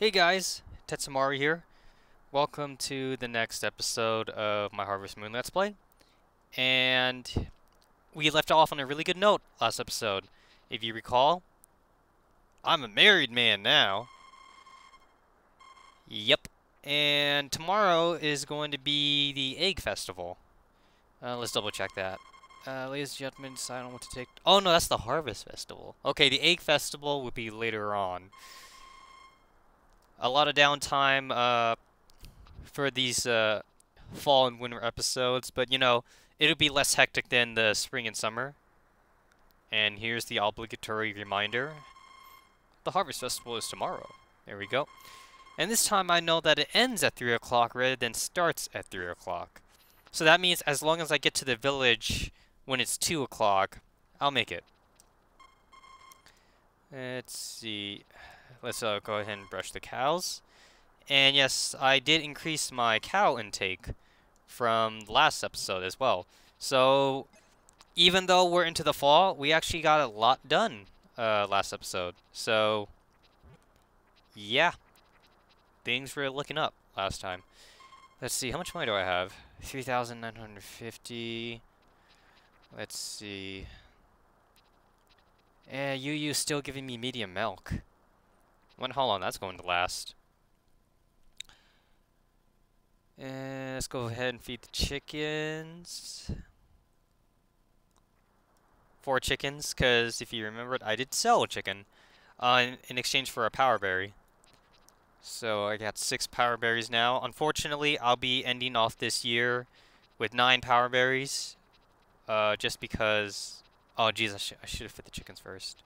Hey guys, Tetsamaru here. Welcome to the next episode of my Harvest Moon Let's Play. And we left off on a really good note last episode. If you recall, I'm a married man now. Yep. And tomorrow is going to be the Egg Festival. Let's double check that. Ladies and gentlemen, decide on what to take. Oh no, that's the Harvest Festival. Okay, the Egg Festival would be later on. A lot of downtime, for these fall and winter episodes, but you know, it'll be less hectic than the spring and summer. And here's the obligatory reminder. The Harvest Festival is tomorrow. There we go. And this time I know that it ends at 3 o'clock rather than starts at 3 o'clock. So that means as long as I get to the village when it's 2 o'clock, I'll make it. Let's see. Let's go ahead and brush the cows. And yes, I did increase my cow intake from last episode as well. So, even though we're into the fall, we actually got a lot done last episode. So, yeah, things were looking up last time. Let's see, how much money do I have? 3,950. Let's see. Yu's still giving me medium milk. Wonder how long that's going to last. And let's go ahead and feed the chickens. 4 chickens, because if you remembered, I did sell a chicken in exchange for a power berry. So I got 6 power berries now. Unfortunately, I'll be ending off this year with 9 power berries. Just because... Oh, geez, I should have fed the chickens first.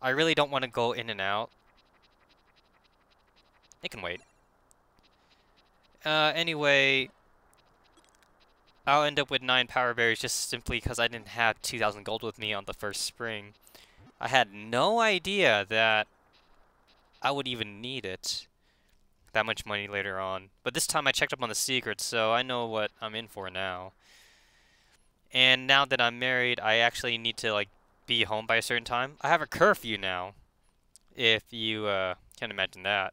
I really don't want to go in and out. It can wait. Anyway, I'll end up with 9 power berries just simply because I didn't have 2,000 gold with me on the first spring. I had no idea that I would even need it. That much money later on. But this time I checked up on the secrets, so I know what I'm in for now. And now that I'm married, I actually need to, like, be home by a certain time. I have a curfew now, if you can imagine that.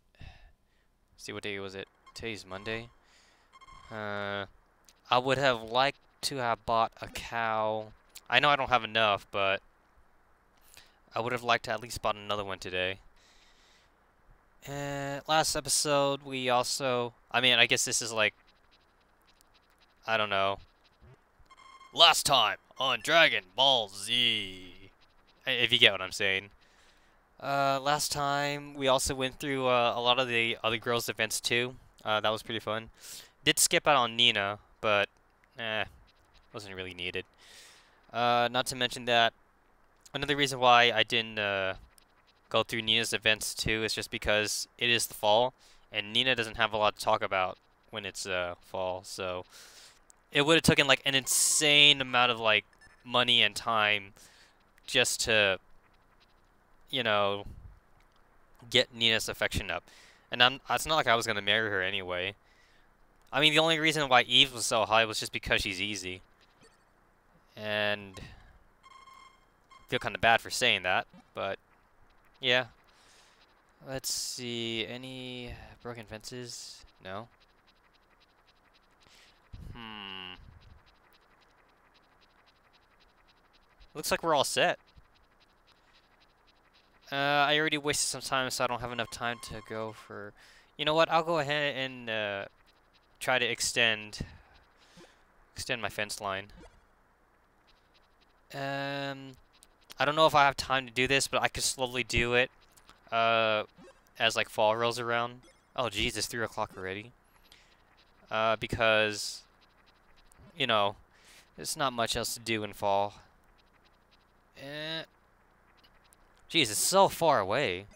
See, what day was it? Today's Monday. I would have liked to have bought a cow. I know I don't have enough, but I would have liked to at least bought another one today. Last episode, we also... I mean, I guess this is like... I don't know. Last time on Dragon Ball Z. If you get what I'm saying. Last time, we also went through a lot of the other girls' events too. That was pretty fun. Did skip out on Nina, but wasn't really needed. Not to mention that another reason why I didn't go through Nina's events too is just because it is the fall, and Nina doesn't have a lot to talk about when it's fall. So it would have taken like an insane amount of like money and time just to, you know, get Nina's affection up. And it's not like I was gonna marry her anyway. I mean, the only reason why Eve was so high was just because she's easy. And I feel kind of bad for saying that, but yeah. Let's see, any broken fences? No. Looks like we're all set. I already wasted some time, so I don't have enough time to go for... You know what, I'll go ahead and try to extend my fence line. I don't know if I have time to do this, but I could slowly do it as like fall rolls around. Oh geez, it's 3 o'clock already. Because, you know, there's not much else to do in fall. Jeez, it's so far away.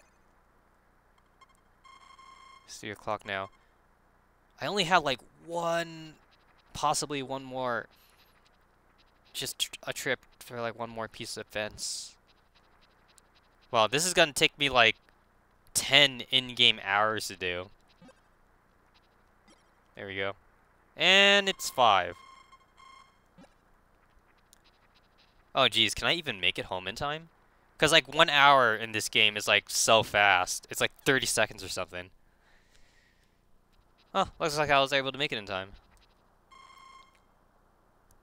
It's 3 o'clock now. I only have like possibly one more, just a trip for like one more piece of fence. Wow, this is gonna take me like 10 in-game hours to do. There we go. And it's 5. Oh geez, can I even make it home in time? Because, like, 1 hour in this game is, like, so fast. It's, like, 30 seconds or something. Oh, looks like I was able to make it in time.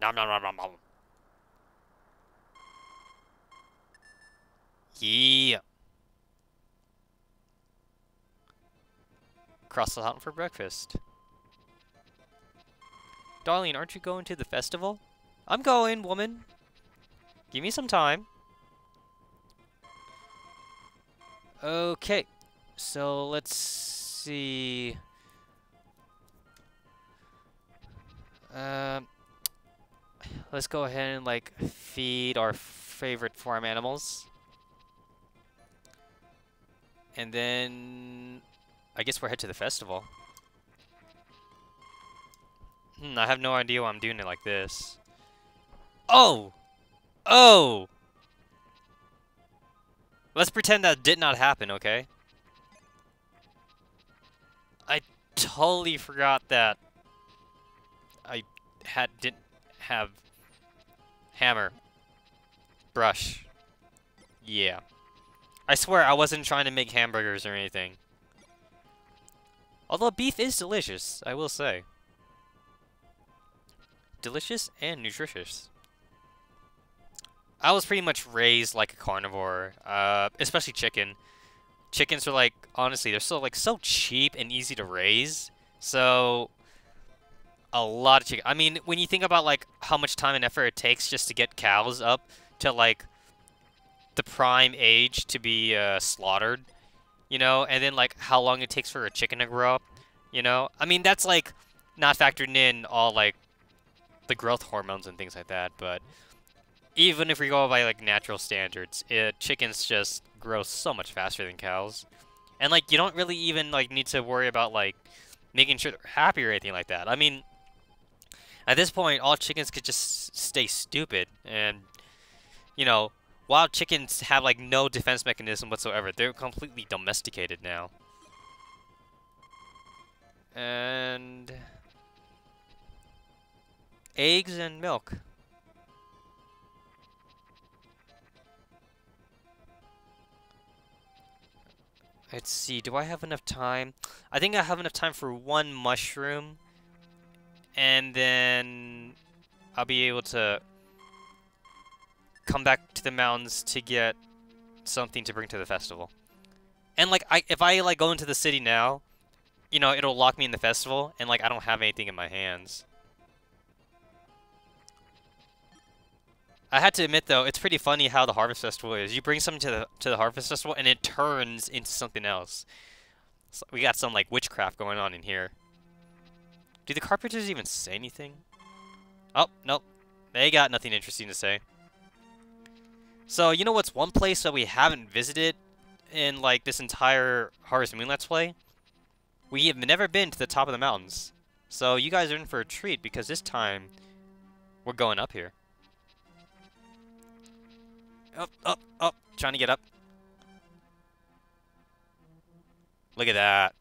Nom nom nom nom nom. Yeah. Cross the mountain for breakfast. Darling, aren't you going to the festival? I'm going, woman. Give me some time. Okay. So, let's see. Let's go ahead and, like, feed our favorite farm animals. And then I guess we'll head to the festival. I have no idea why I'm doing it like this. Oh! Oh! Let's pretend that did not happen, okay? I totally forgot that I didn't have hammer. Brush. Yeah. I swear I wasn't trying to make hamburgers or anything. Although beef is delicious, I will say. Delicious and nutritious. I was pretty much raised like a carnivore, especially chicken. Chickens are like, honestly, they're so cheap and easy to raise. So a lot of chicken. I mean, when you think about like how much time and effort it takes just to get cows up to like the prime age to be slaughtered, you know, and then like how long it takes for a chicken to grow up, you know. I mean, that's like not factoring in all like the growth hormones and things like that, but even if we go by like natural standards, chickens just grow so much faster than cows. And like you don't really even like need to worry about like making sure they're happy or anything like that. I mean, at this point all chickens could just stay stupid, and you know, wild chickens have like no defense mechanism whatsoever. They're completely domesticated now. And eggs and milk. Let's see, do I have enough time? I think I have enough time for one mushroom. And then I'll be able to come back to the mountains to get something to bring to the festival. And like if I like go into the city now, you know, it'll lock me in the festival and like I don't have anything in my hands. I had to admit though, it's pretty funny how the Harvest Festival is. You bring something to the Harvest Festival and it turns into something else. So we got some like witchcraft going on in here. Do the carpenters even say anything? Oh, nope. They got nothing interesting to say. So, you know what's one place that we haven't visited in like this entire Harvest Moon Let's Play? We have never been to the top of the mountains. So you guys are in for a treat because this time we're going up here. Up, up, up. Trying to get up. Look at that.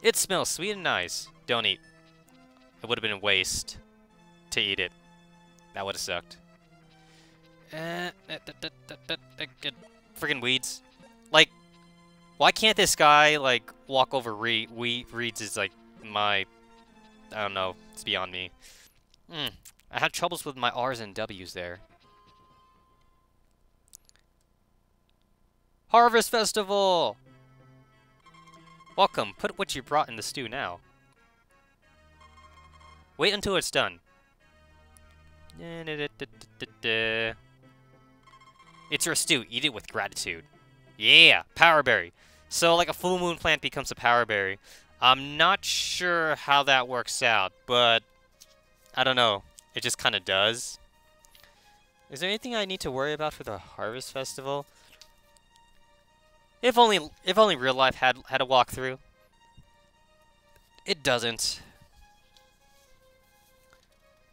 It smells sweet and nice. Don't eat. It would have been a waste to eat it. That would have sucked. Friggin' weeds. Like, why can't this guy, like, walk over reeds is, like, my... I don't know. It's beyond me. I had troubles with my R's and W's there. Harvest Festival! Welcome. Put what you brought in the stew now. Wait until it's done. It's your stew. Eat it with gratitude. Yeah! Power berry. So, like, a full moon plant becomes a power berry. I'm not sure how that works out, but I don't know. It just kind of does. Is there anything I need to worry about for the Harvest Festival? If only real life had a walkthrough. It doesn't.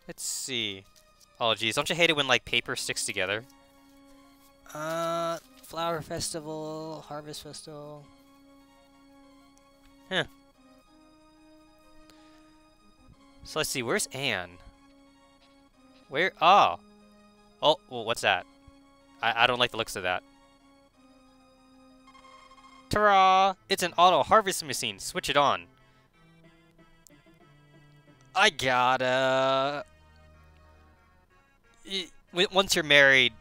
Let's see. Oh geez, don't you hate it when like paper sticks together? Flower Festival, Harvest Festival. Huh. So let's see, where's Anne? Where? Oh. Oh, well, what's that? I don't like the looks of that. Ta-ra! It's an auto harvesting machine. Switch it on. I gotta. Once you're married,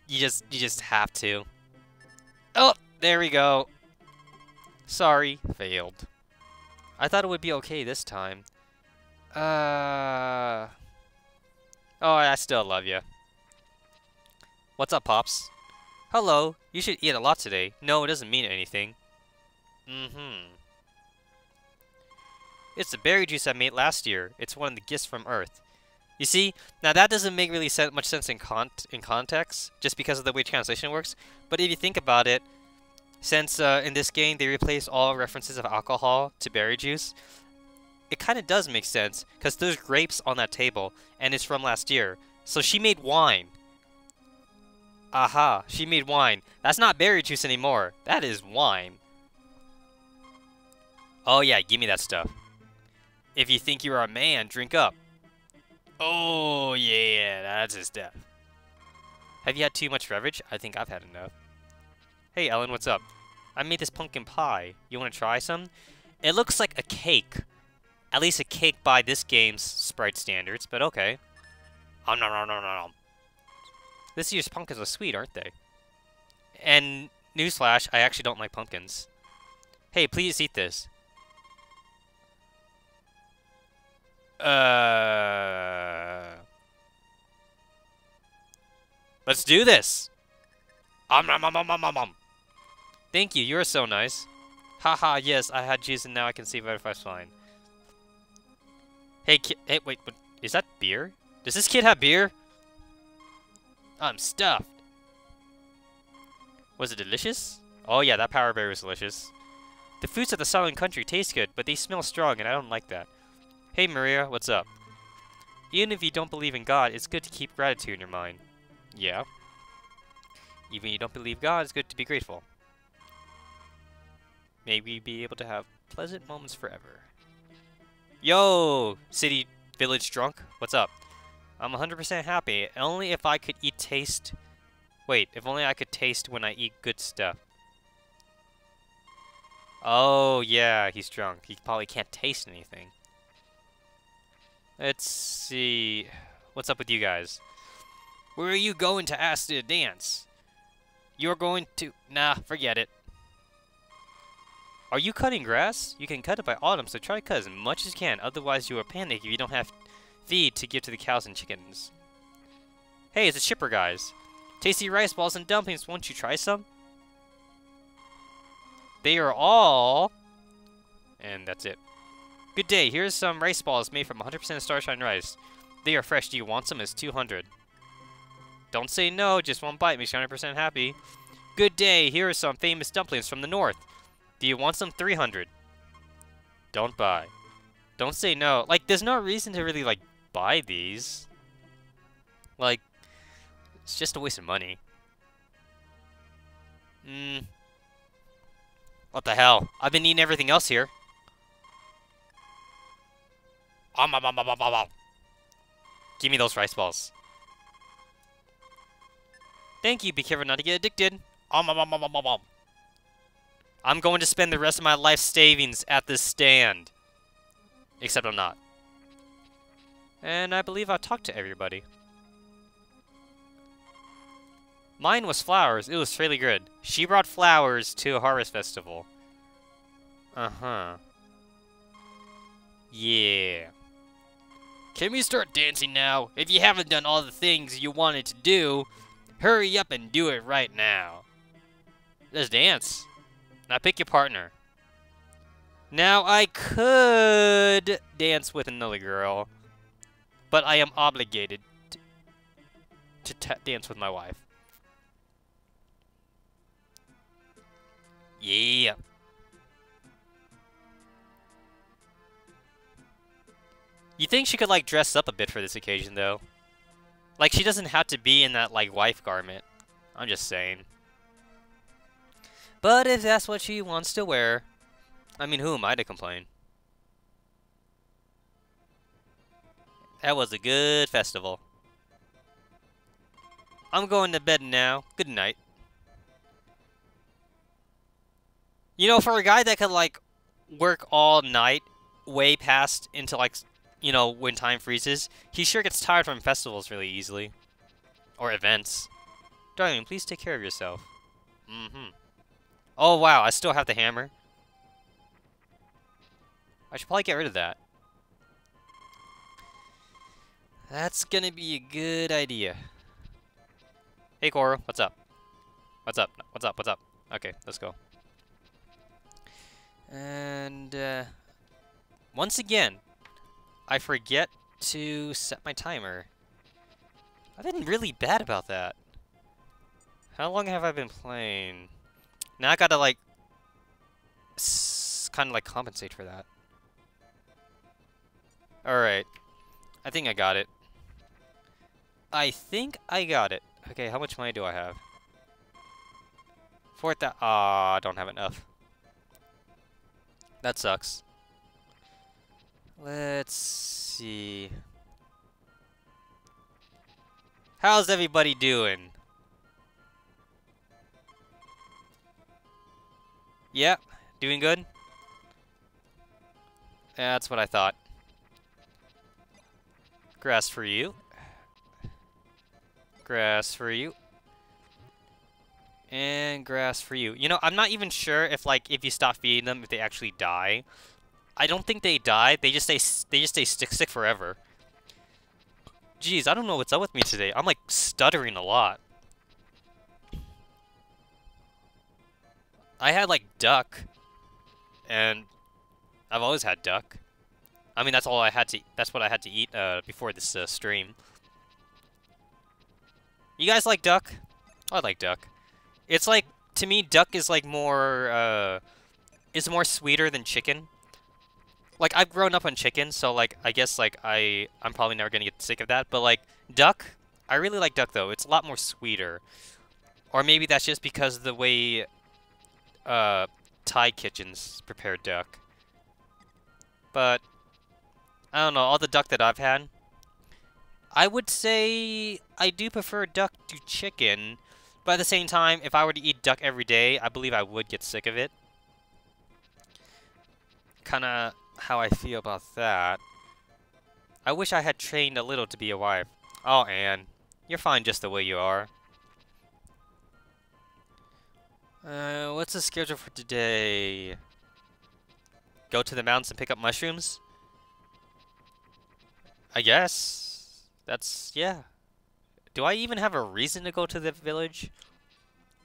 you just have to. Oh, there we go. Sorry, failed. I thought it would be okay this time. Oh, I still love you. What's up, Pops? Hello. You should eat a lot today. No, it doesn't mean anything. It's the berry juice I made last year. It's one of the gifts from Earth. You see, now that doesn't make really much sense in context, just because of the way translation works. But if you think about it, since in this game they replace all references of alcohol to berry juice, it kind of does make sense, because there's grapes on that table, and it's from last year. So she made wine. Aha, she made wine. That's not berry juice anymore. That is wine. Oh yeah, give me that stuff. If you think you're a man, drink up. Oh yeah, that's his stuff. Have you had too much beverage? I think I've had enough. Hey Ellen, what's up? I made this pumpkin pie. You want to try some? It looks like a cake. At least a cake by this game's sprite standards, but okay. Nom nom nom nom nom. This year's pumpkins are sweet, aren't they? And newsflash, I actually don't like pumpkins. Hey, please eat this. Let's do this. Thank you, you're so nice. Haha, yes, I had juice and now I can see Butterfly's fine. Hey, hey, wait, is that beer? Does this kid have beer? I'm stuffed. Was it delicious? Oh yeah, that power berry was delicious. The fruits of the Silent Country taste good, but they smell strong and I don't like that. Hey Maria, what's up? Even if you don't believe in God, it's good to keep gratitude in your mind. Yeah. Even if you don't believe God, it's good to be grateful. Maybe be able to have pleasant moments forever. Yo, city village drunk, what's up? I'm 100% happy. Only if I could taste. Wait, if only I could taste when I eat good stuff. Oh yeah, he's drunk. He probably can't taste anything. Let's see. What's up with you guys? Where are you going to ask to dance? You're going to... Nah, forget it. Are you cutting grass? You can cut it by autumn, so try to cut as much as you can. Otherwise, you will panic if you don't have feed to give to the cows and chickens. Hey, it's the shipper guys. Tasty rice balls and dumplings. Won't you try some? They are all... And that's it. Good day. Here's some rice balls made from 100% Starshine rice. They are fresh. Do you want some? It's 200. Don't say no. Just one bite makes you 100% happy. Good day. Here are some famous dumplings from the north. Do you want some? 300. Don't buy. Don't say no. Like, there's no reason to really, like, buy these. Like, it's just a waste of money. What the hell? I've been eating everything else here. Give me those rice balls. Thank you. Be careful not to get addicted. I'm going to spend the rest of my life savings at this stand. Except I'm not. And I believe I've talked to everybody. Mine was flowers. It was really good. She brought flowers to a harvest festival. Uh-huh. Yeah. Can we start dancing now? If you haven't done all the things you wanted to do, hurry up and do it right now. Let's dance. Now pick your partner. Now I could dance with another girl, but I am obligated to dance with my wife. Yeah. You think she could, like, dress up a bit for this occasion, though? Like, she doesn't have to be in that, like, wife garment. I'm just saying. But if that's what she wants to wear, I mean, who am I to complain? That was a good festival. I'm going to bed now. Good night. You know, for a guy that could, like, work all night, way past into, like, you know, when time freezes, he sure gets tired from festivals really easily. Or events. Darling, please take care of yourself. Mm-hmm. Oh, wow, I still have the hammer. I should probably get rid of that. That's gonna be a good idea. Hey, Koro, what's up? What's up? What's up? What's up? Okay, let's go. And, once again, I forget to set my timer. I've been really bad about that. How long have I been playing? Now I gotta, like, kind of, like, compensate for that. Alright. I think I got it. I think I got it. Okay, how much money do I have? 4,000. Ah, I don't have enough. That sucks. Let's see. How's everybody doing? Yeah, doing good? That's what I thought. Grass for you. Grass for you. And grass for you. You know, I'm not even sure if, like, if you stop feeding them, if they actually die. I don't think they die. They just stay sick forever. Jeez, I don't know what's up with me today. I'm, like, stuttering a lot. I had, like, duck. And I've always had duck. I mean, that's all I had to. That's what I had to eat before this stream. You guys like duck? I like duck. It's like, to me, duck is like more more sweeter than chicken. Like, I've grown up on chicken, so like I guess like I'm probably never gonna get sick of that. But like duck, I really like duck though. It's a lot more sweeter. Or maybe that's just because of the way Thai kitchens prepare duck. But I don't know, all the duck that I've had, I would say I do prefer duck to chicken, but at the same time, if I were to eat duck every day, I believe I would get sick of it. Kinda how I feel about that. I wish I had trained a little to be a wife. Oh, Anne, you're fine just the way you are. What's the schedule for today? Go to the mountains and pick up mushrooms? I guess. That's, yeah. Do I even have a reason to go to the village?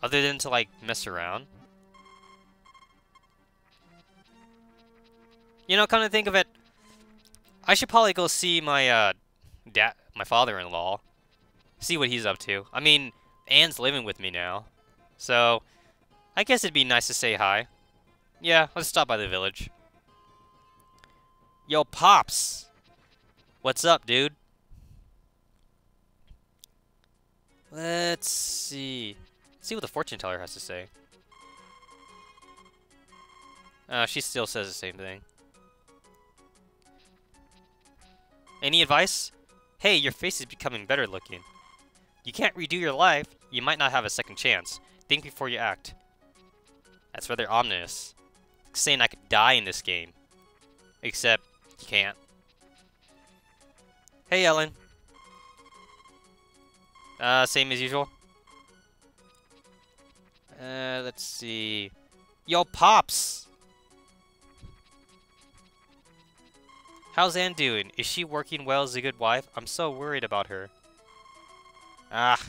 Other than to, like, mess around? You know, come to think of it, I should probably go see my, my father-in-law. See what he's up to. I mean, Anne's living with me now. So, I guess it'd be nice to say hi. Yeah, let's stop by the village. Yo, Pops! What's up, dude? Let's see. Let's see what the fortune teller has to say. She still says the same thing. Any advice? Hey, your face is becoming better looking. You can't redo your life. You might not have a second chance. Think before you act. That's rather ominous. Like saying I could die in this game. Except, you can't. Hey, Ellen. Same as usual. Let's see. Yo, Pops! How's Anne doing? Is she working well as a good wife? I'm so worried about her. Ah,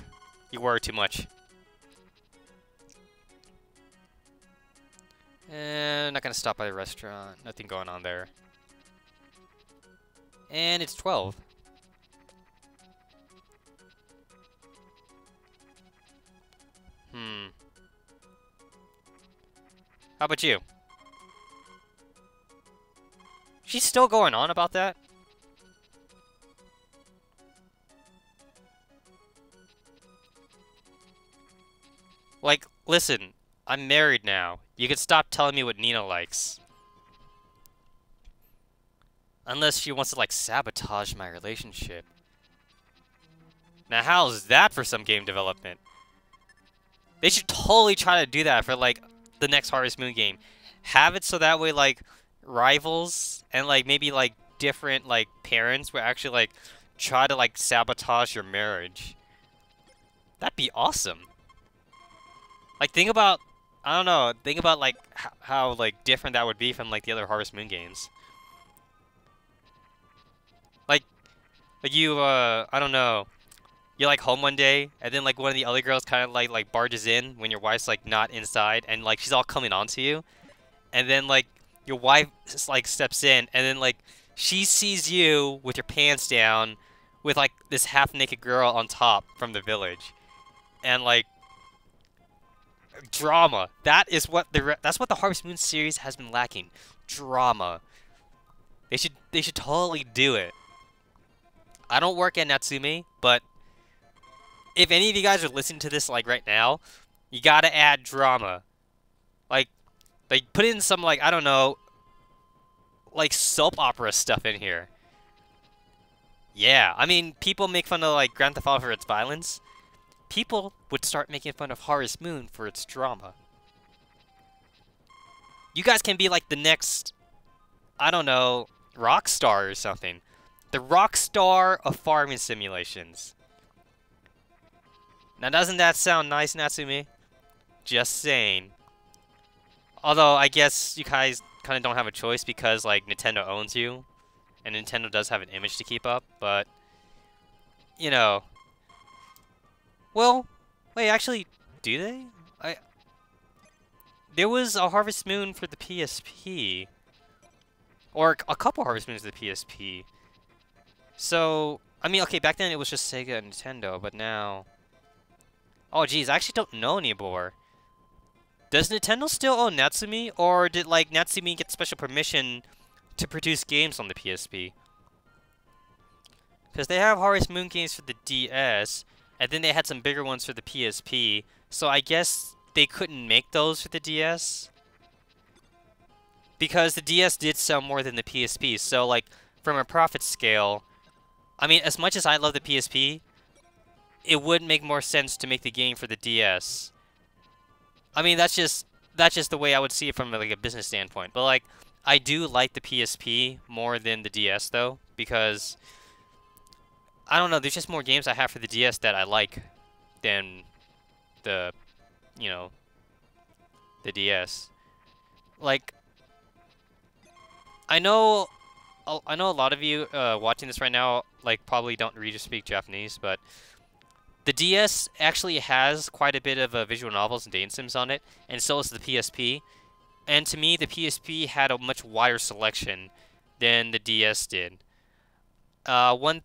you worry too much. Not gonna stop by the restaurant. Nothing going on there. And it's 12. How about you? She's still going on about that? Like, listen, I'm married now. You can stop telling me what Nina likes. Unless she wants to, like, sabotage my relationship. Now how's that for some game development? They should totally try to do that for like the next Harvest Moon game. Have it so that way like rivals and like maybe like different like parents would actually like try to like sabotage your marriage. That'd be awesome. Like think about, I don't know, think about like how like different that would be from like the other Harvest Moon games. Like you I don't know. You're like home one day, and then like one of the other girls kind of like barges in when your wife's like not inside, and like she's all coming on to you, and then like your wife just, like steps in, and then like she sees you with your pants down, with like this half-naked girl on top from the village, and like drama. That's what the Harvest Moon series has been lacking. Drama. They should totally do it. I don't work at Natsume, but if any of you guys are listening to this like right now, you gotta add drama. Like put in some like, I don't know, like soap opera stuff in here. Yeah, I mean, people make fun of like Grand Theft Auto for its violence. People would start making fun of Harvest Moon for its drama. You guys can be like the next, I don't know, Rockstar or something. The Rockstar of farming simulations. Now, doesn't that sound nice, Natsume? Just saying. Although, I guess you guys kind of don't have a choice because, like, Nintendo owns you. And Nintendo does have an image to keep up, but... You know... Well, wait, actually, do they? There was a Harvest Moon for the PSP. Or a couple Harvest Moons for the PSP. So, I mean, okay, back then it was just Sega and Nintendo, but now... Oh, geez, I actually don't know anymore. Does Nintendo still own Natsume, or did, like, Natsume get special permission to produce games on the PSP? Because they have Harvest Moon games for the DS, and then they had some bigger ones for the PSP, so I guess they couldn't make those for the DS? Because the DS did sell more than the PSP, so, like, from a profit scale... I mean, as much as I love the PSP... it would make more sense to make the game for the DS. I mean, that's just the way I would see it from like a business standpoint. But like, I do like the PSP more than the DS though, because I don't know, there's just more games I have for the DS that I like than the, you know, the DS. Like, I know a lot of you watching this right now like probably don't read or speak Japanese, but the DS actually has quite a bit of visual novels and game sims on it, and so does the PSP. And to me, the PSP had a much wider selection than the DS did. One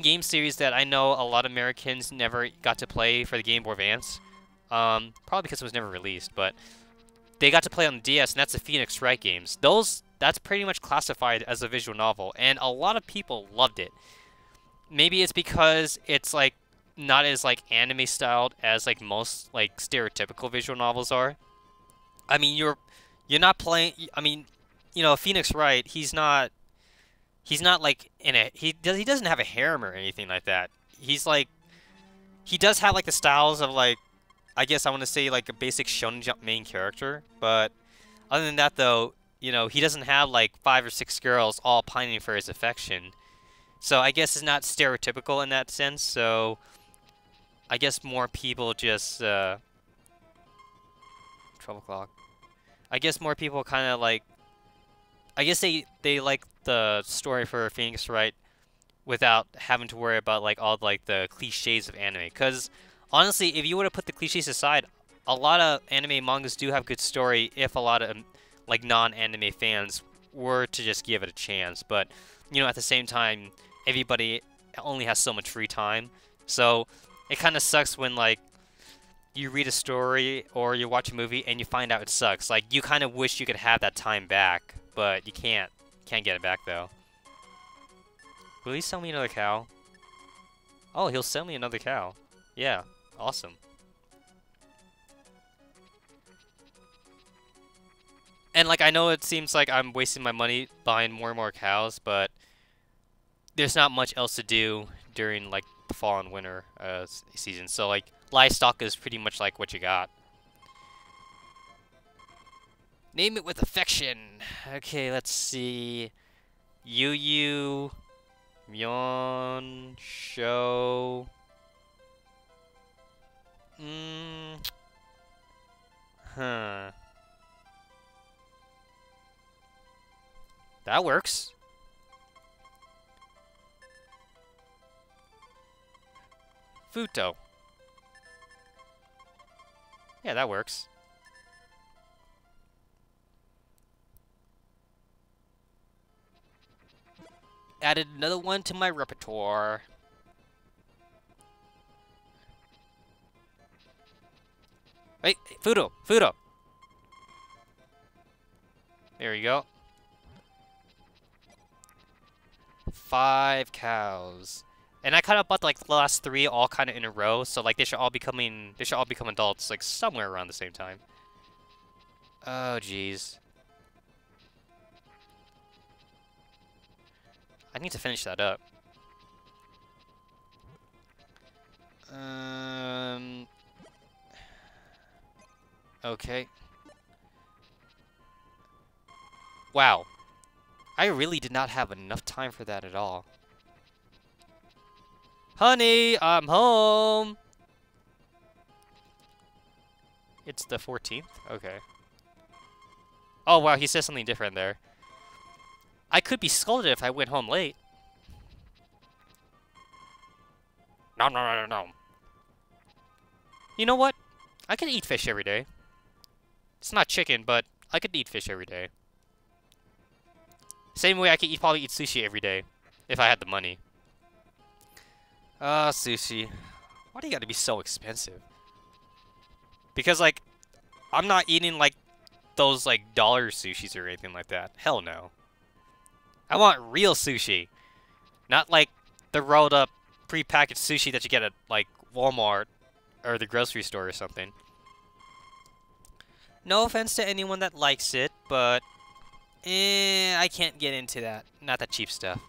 game series that I know a lot of Americans never got to play for the Game Boy Advance, probably because it was never released, but they got to play on the DS, and that's the Phoenix Wright games. That's pretty much classified as a visual novel, and a lot of people loved it. Maybe it's because it's like not as like anime styled as like most like stereotypical visual novels are. I mean, you're not playing. I mean, you know, Phoenix Wright. He's not like in a he doesn't have a harem or anything like that. He's like he does have like the styles of like, I guess I want to say like a basic Shonen Jump main character, but other than that though, you know, he doesn't have like 5 or 6 girls all pining for his affection. So I guess it's not stereotypical in that sense. So I guess more people just 12 o'clock. I guess more people kind of like, I guess they like the story for Phoenix Wright without having to worry about like all like the cliches of anime. Because honestly, if you were to put the cliches aside, a lot of anime mangas do have good story if a lot of like non-anime fans were to just give it a chance. But you know, at the same time, everybody only has so much free time, so it kind of sucks when like you read a story or you watch a movie and you find out it sucks. Like, you kind of wish you could have that time back, but you can't. Can't get it back though. Will he sell me another cow? Oh, he'll sell me another cow. Yeah, awesome. And like, I know it seems like I'm wasting my money buying more and more cows, but there's not much else to do during like the fall and winter season. So like livestock is pretty much like what you got. Name it with affection. Okay, let's see. Yu, Myeon, Sho. Huh. That works. Futo. Yeah, that works. Added another one to my repertoire. Hey, Fudo, Fudo. There you go. 5 cows. And I kind of bought like the last 3 all kind of in a row, so like they should all become adults like somewhere around the same time. Oh jeez. I need to finish that up. Okay. Wow. I really did not have enough time for that at all. Honey, I'm home! It's the 14th? Okay. Oh wow, he says something different there. I could be scolded if I went home late. No. You know what? I could eat fish every day. It's not chicken, but I could eat fish every day. Same way I could probably eat sushi every day, if I had the money. Sushi. Why do you gotta be so expensive? Because, like, I'm not eating, like, those, like, dollar sushis or anything like that. Hell no. I want real sushi. Not, like, the rolled up, pre-packaged sushi that you get at, like, Walmart or the grocery store or something. No offense to anyone that likes it, but I can't get into that. Not that cheap stuff.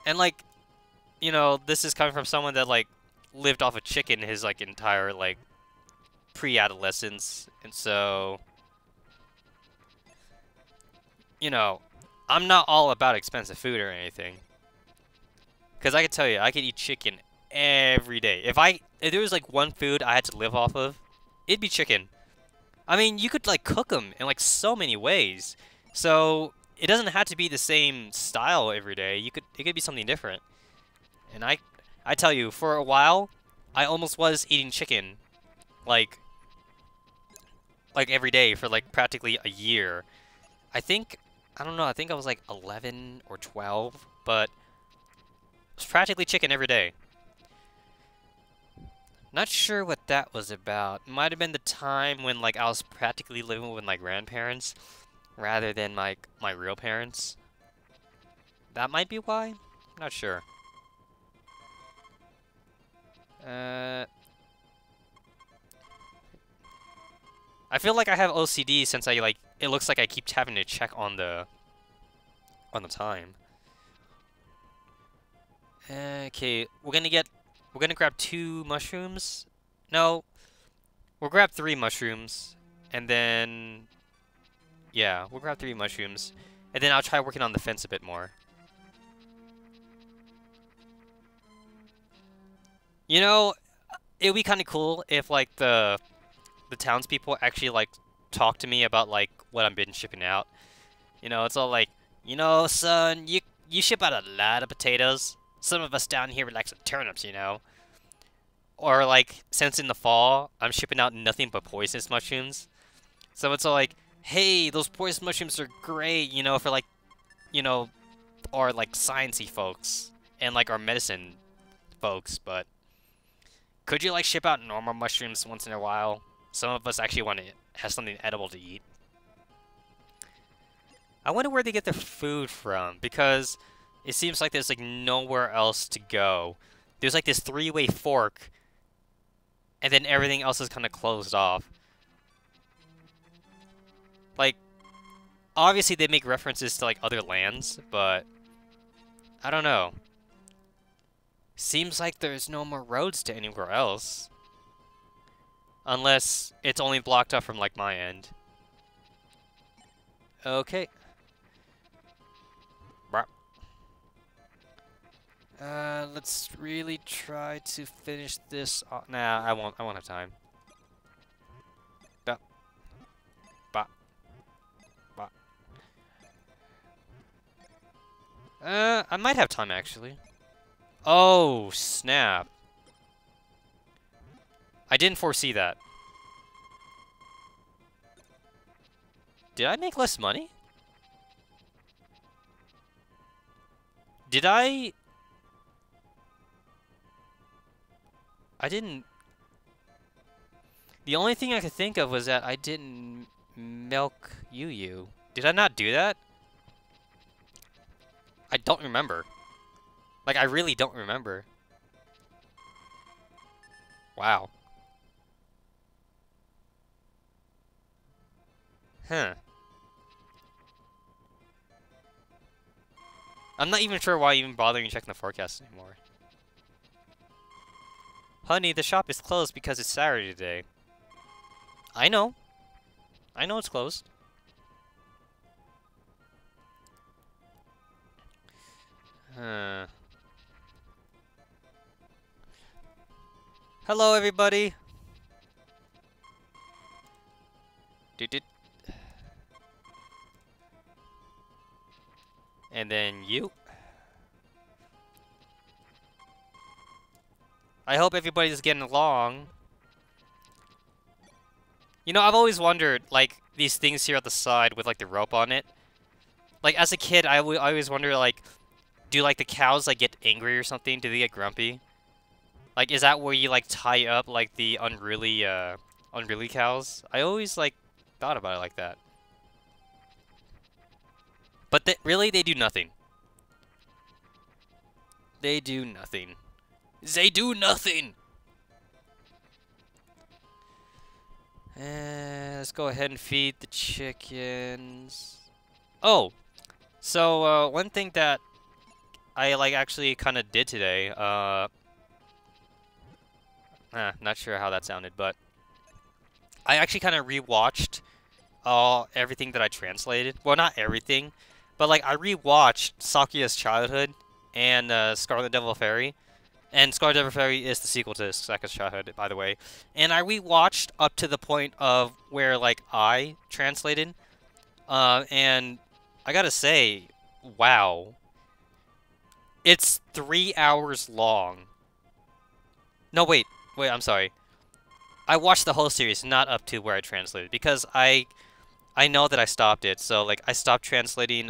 And like, you know, this is coming from someone that like lived off of chicken his like entire like pre-adolescence, and so you know, I'm not all about expensive food or anything. Cause I can tell you, I could eat chicken every day. If there was like one food I had to live off of, it'd be chicken. I mean, you could like cook them in like so many ways. So it doesn't have to be the same style every day. It could be something different. And I tell you, for a while, I almost was eating chicken like every day for like practically a year. I don't know, I think I was like 11 or 12, but it was practically chicken every day. Not sure what that was about. Might have been the time when like I was practically living with my grandparents rather than like my real parents. That might be why. Not sure. I feel like I have OCD since it looks like I keep having to check on the time. Okay, we're gonna grab 2 mushrooms. No, we'll grab 3 mushrooms, and then yeah, we'll grab 3 mushrooms, and then I'll try working on the fence a bit more. You know, it would be kind of cool if like the townspeople actually like talk to me about like what I've been shipping out. You know, it's all like, you know, son, you ship out a lot of potatoes. Some of us down here would like some turnips, you know. Or like, since in the fall, I'm shipping out nothing but poisonous mushrooms. So it's all like, hey, those poisonous mushrooms are great, you know, for like, you know, our like sciencey folks and like our medicine folks, but could you like ship out normal mushrooms once in a while? Some of us actually want to have something edible to eat. I wonder where they get their food from, because it seems like there's like nowhere else to go. There's like this 3-way fork, and then everything else is kind of closed off. Like, obviously they make references to like other lands, but I don't know. Seems like there's no more roads to anywhere else. Unless it's only blocked up from, like, my end. Okay. Let's really try to finish this off. Nah, I won't have time. Ba. Ba. Ba. I might have time, actually. Oh, snap. I didn't foresee that. Did I make less money? Did I didn't... The only thing I could think of was that I didn't milk Yu. Did I not do that? I don't remember. Like, I really don't remember. Wow. Huh. I'm not even sure why even bothering checking the forecast anymore. Honey, the shop is closed because it's Saturday today. I know. I know it's closed. Hello, everybody. And then you. I hope everybody's getting along. You know, I've always wondered, like, these things here at the side with, like, the rope on it. Like, as a kid, I always wonder, like, do, like, the cows, like, get angry or something? Do they get grumpy? Like, is that where you, like, tie up, like, the unruly cows? I always, like, thought about it like that. But really, they do nothing. They do nothing. They do nothing! Let's go ahead and feed the chickens. Oh! So, one thing that I, like, actually kind of did today, not sure how that sounded, but I actually kind of rewatched everything that I translated. Well, not everything, but, like, I rewatched Sakuya's Childhood and Scarlet Devil Fairy. And Scarlet Devil Fairy is the sequel to Sakuya's Childhood, by the way. And I rewatched up to the point of where, like, I translated. And I gotta say, wow. It's 3 hours long. No, wait, I'm sorry. I watched the whole series, not up to where I translated, because I know that I stopped it. So, like, I stopped translating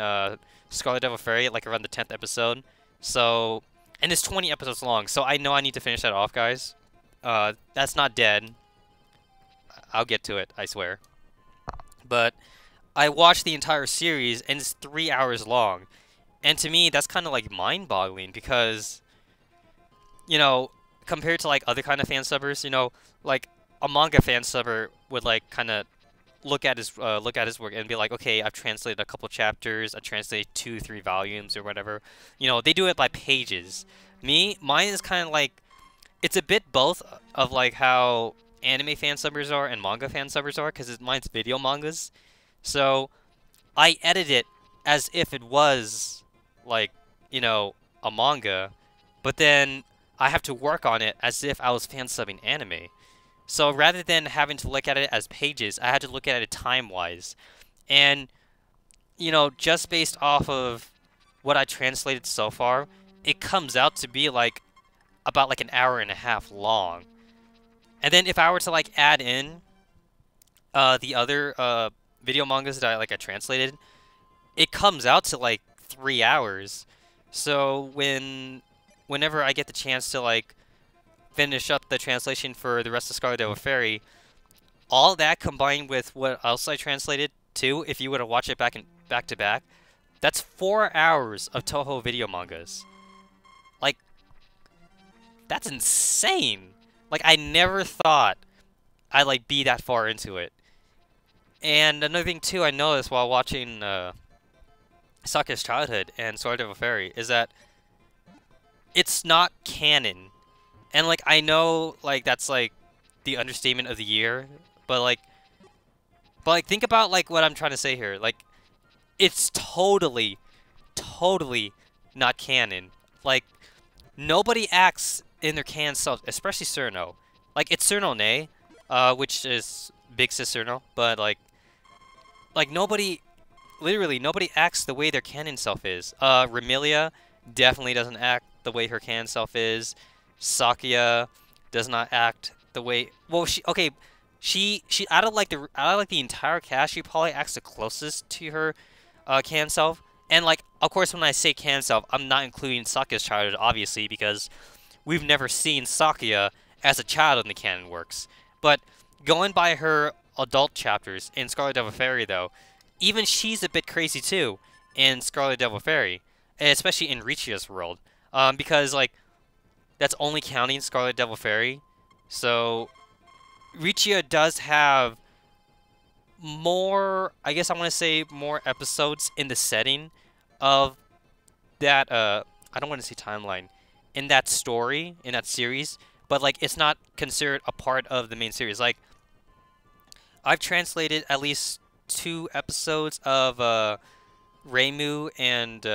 Scarlet Devil Fairy, like, around the 10th episode. So... And it's 20 episodes long, so I know I need to finish that off, guys. That's not dead. I'll get to it, I swear. But I watched the entire series, and it's 3 hours long. And to me, that's kind of, like, mind-boggling, because, you know, compared to, like, other kind of fan-subbers, you know, like, a manga fan-subber would, like, kind of look at his work and be like, okay, I've translated a couple chapters, I translated 2-3 volumes or whatever. You know, they do it by pages. Mine is kind of like, it's a bit both of like how anime fan-subbers are and manga fan-subbers are, because mine's video mangas. So I edit it as if it was like, you know, a manga, but then I have to work on it as if I was fan-subbing anime. So rather than having to look at it as pages, I had to look at it time-wise. And, you know, just based off of what I translated so far, it comes out to be like about like an hour and a half long. And then if I were to like add in the other video mangas that I translated, it comes out to like 3 hours. So whenever I get the chance to like finish up the translation for the rest of Scarlet Devil Fairy, all that combined with what else I translated too, if you were to watch it back to back, that's 4 hours of Toho video mangas. Like, that's insane. Like, I never thought I'd like be that far into it. And another thing too I noticed while watching Sakuya's Childhood and Scarlet Devil Fairy is that it's not canon. And like I know like that's like the understatement of the year, but like think about like what I'm trying to say here. Like it's totally not canon. Like nobody acts in their canon self, especially Cerno. Like it's Cerno Ne, which is Big Sis Cerno, but like nobody, literally nobody acts the way their canon self is. Remilia definitely doesn't act the way her canon self is. Sakuya does not act the way. Well, she out of like the entire cast, she probably acts the closest to her canon self. And like, of course, when I say canon self, I'm not including Sakuya's childhood, obviously, because we've never seen Sakuya as a child in the canon works. But going by her adult chapters in Scarlet Devil Fairy, though, even she's a bit crazy too in Scarlet Devil Fairy, especially in Richia's world, because like that's only counting Scarlet Devil Fairy. So Richia does have more, I guess I want to say more episodes in the setting of that, I don't want to say timeline, in that story, in that series, but like it's not considered a part of the main series. Like I've translated at least 2 episodes of Reimu and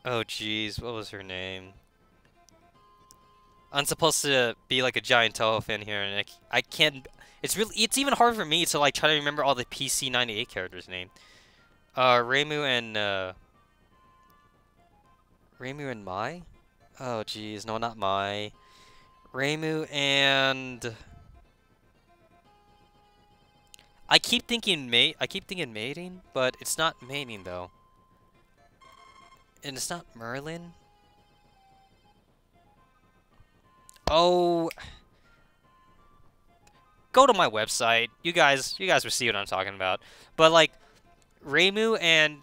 oh geez, what was her name? I'm supposed to be like a giant Toho fan here, and I can't. It's even hard for me to like try to remember all the PC 98 characters' name. Reimu and Mai? Oh geez, no, not Mai. Reimu and I keep thinking mating, but it's not mating though. And it's not Merlin. Oh, go to my website. You guys will see what I'm talking about. But like Reimu and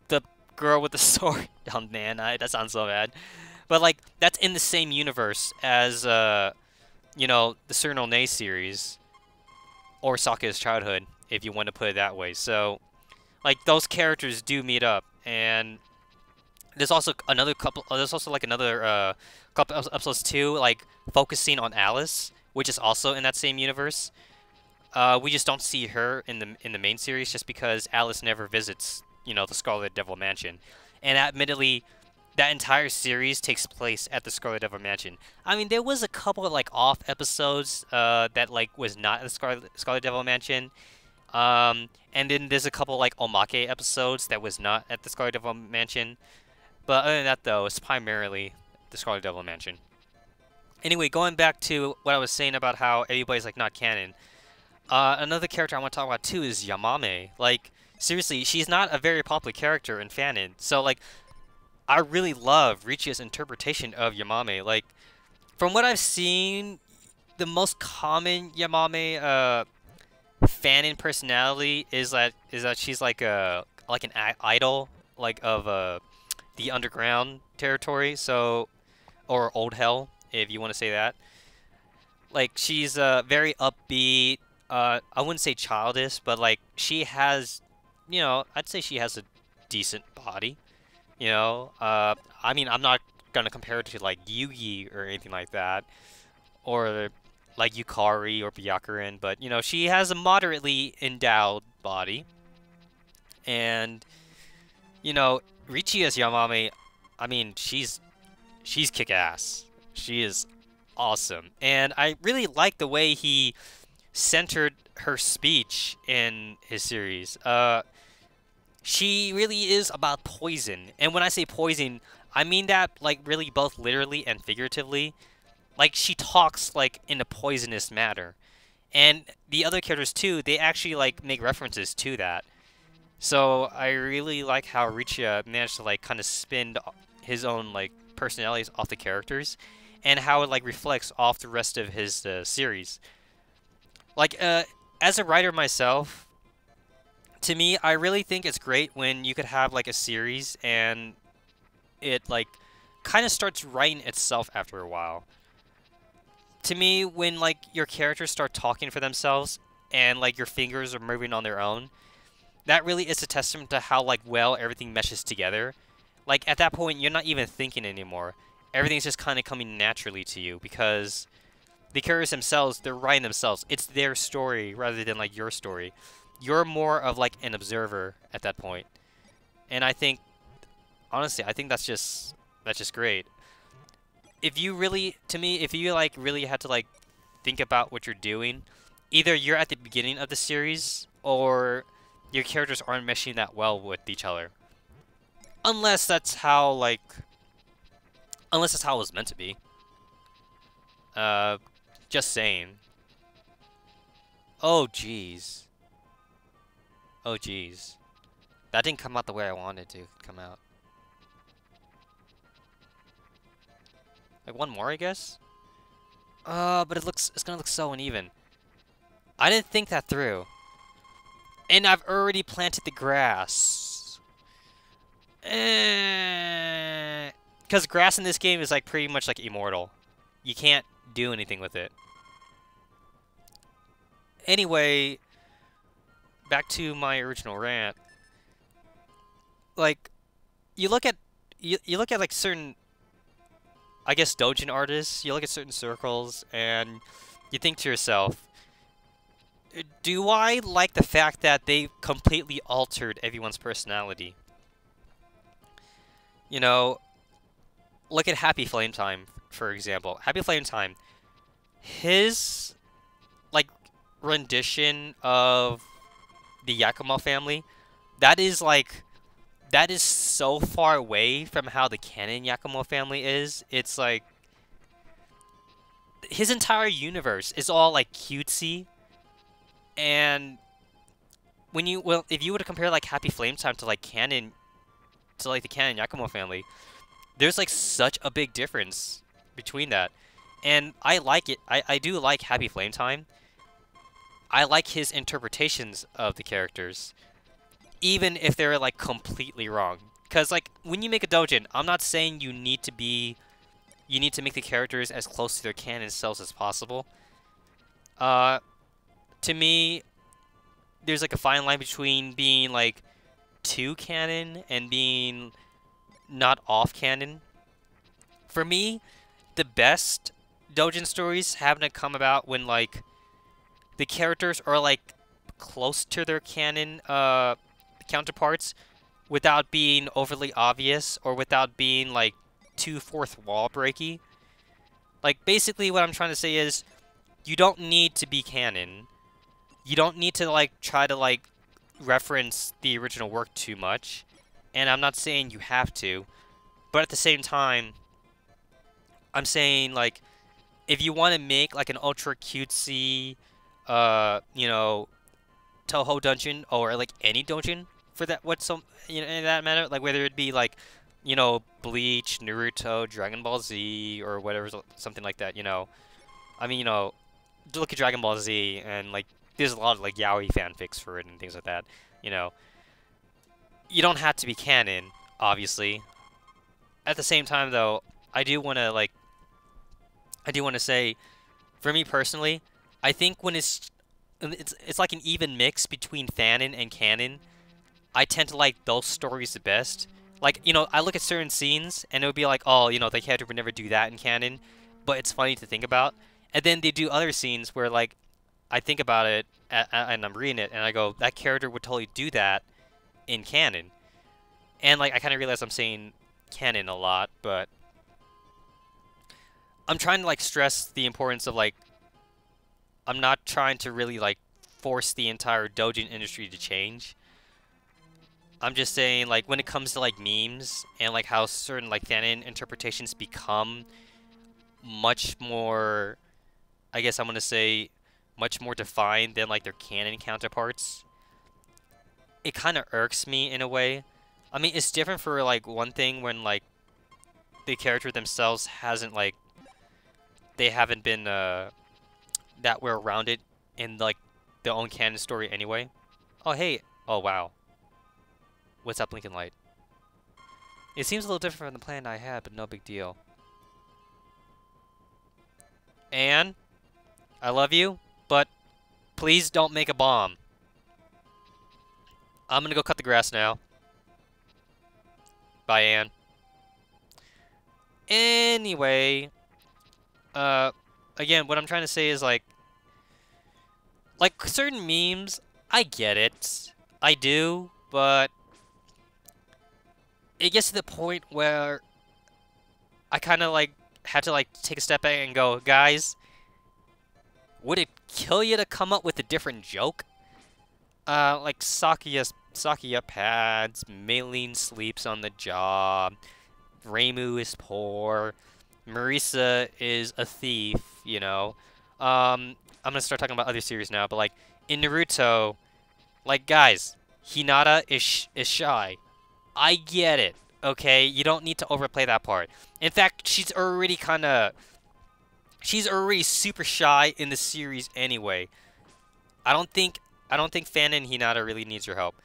the girl with the sword. Oh man, that sounds so bad. But like that's in the same universe as you know, the Cernal Ne series or Sakuya's childhood, if you want to put it that way. So like those characters do meet up, and there's also another couple. There's also like another couple episodes too, like focusing on Alice, which is also in that same universe. We just don't see her in the main series, just because Alice never visits, you know, the Scarlet Devil Mansion, and admittedly, that entire series takes place at the Scarlet Devil Mansion. I mean, there was a couple of like off episodes that like was not at the Scarlet Devil Mansion. And then there's a couple like Omake episodes that was not at the Scarlet Devil Mansion. But other than that, though, it's primarily the Scarlet Devil Mansion. Anyway, going back to what I was saying about how everybody's like not canon. Another character I want to talk about too is Yamame. Like, seriously, she's not a very popular character in fanon. So like, I really love Richia's interpretation of Yamame. Like, from what I've seen, the most common Yamame fanon personality is that she's like an idol, like of the underground territory, so, or old hell, if you want to say that. Like she's very upbeat. I wouldn't say childish, but like she has, you know, I'd say she has a decent body. You know, I mean, I'm not gonna compare it to like Yugi or anything like that, or like Yukari or Byakuren, but you know, she has a moderately endowed body, and you know, Richia's Yamame, I mean, she's kick-ass. She is awesome, and I really like the way he centered her speech in his series. She really is about poison. And when I say poison, I mean that like really both literally and figuratively. Like she talks like in a poisonous manner. And the other characters too, they actually like make references to that. So I really like how Richia managed to like kind of spin his own like personalities off the characters, and how it like reflects off the rest of his series. Like as a writer myself, to me, I really think it's great when you could have like a series and it like kind of starts writing itself after a while. To me, when like your characters start talking for themselves and like your fingers are moving on their own, that really is a testament to how like well everything meshes together. Like at that point, you're not even thinking anymore. Everything's just kind of coming naturally to you because the characters themselves, they're writing themselves. It's their story rather than like your story. You're more of like an observer at that point. And I think, honestly, I think that's just great. If you really, to me, if you like really had to like think about what you're doing, either you're at the beginning of the series or your characters aren't meshing that well with each other. Unless that's how like, unless that's how it was meant to be. Uh, just saying. Oh jeez. Oh jeez. That didn't come out the way I wanted to come out. Like one more, I guess? But it's gonna look so uneven. I didn't think that through. And I've already planted the grass. Because grass in this game is like pretty much like immortal. You can't do anything with it. Anyway, back to my original rant. Like, you look at like certain, I guess, doujin artists. You look at certain circles, and you think to yourself, do I like the fact that they completely altered everyone's personality? You know, look at Happy Flame Time, for example. Happy Flame Time, his like rendition of the Yakumo family, that is so far away from how the canon Yakumo family is. It's like his entire universe is all like cutesy, and if you were to compare like Happy Flame Time to like canon, to like the canon Yakumo family, there's like such a big difference between that. And I like it. I do like Happy Flame Time. I like his interpretations of the characters, even if they're like completely wrong. Because like when you make a doujin, I'm not saying you need to make the characters as close to their canon selves as possible. To me, there's like a fine line between being like too canon and being not off canon. For me, the best doujin stories happen to come about when like the characters are like close to their canon counterparts without being overly obvious or without being like too fourth wall breaky. Like basically what I'm trying to say is you don't need to be canon. You don't need to like try to like reference the original work too much. And I'm not saying you have to, but at the same time I'm saying like if you want to make like an ultra cutesy you know, Toho dungeon or like any dungeon for that in that matter, like whether it be like, you know, Bleach, Naruto, Dragon Ball Z or whatever, something like that, you know. I mean, you know, look at Dragon Ball Z and like there's a lot of like yaoi fanfics for it and things like that, you know. You don't have to be canon, obviously. At the same time though, I do want to say, for me personally, I think when it's like an even mix between fanon and canon, I tend to like those stories the best. Like, you know, I look at certain scenes and it would be like, oh, you know, the character would never do that in canon, but it's funny to think about. And then they do other scenes where like I think about it and I'm reading it and I go, that character would totally do that in canon. And like I kind of realize I'm saying canon a lot, but I'm trying to like stress the importance of like I'm not trying to really like force the entire doujin industry to change. I'm just saying like when it comes to like memes and like how certain like fanon interpretations become much more, I guess I'm gonna say much more defined than like their canon counterparts, it kind of irks me in a way. I mean, it's different for like one thing when like the character themselves hasn't like they haven't been that well rounded in like their own canon story anyway. Oh hey, oh wow, what's up, Lincoln Light? It seems a little different from the plan I had, but no big deal. And I love you, but please don't make a bomb. I'm gonna go cut the grass now. Bye, Anne. Anyway, again, what I'm trying to say is like certain memes, I get it. I do, but it gets to the point where I kind of like have to like take a step back and go, guys, would it kill you to come up with a different joke? Like Sakuya pads, Maylene sleeps on the job, Reimu is poor, Marisa is a thief, you know. I'm gonna start talking about other series now, but like in Naruto, like guys, Hinata is shy. I get it, okay? You don't need to overplay that part. In fact, she's already super shy in the series anyway. I don't think Fan and Hinata really needs your help.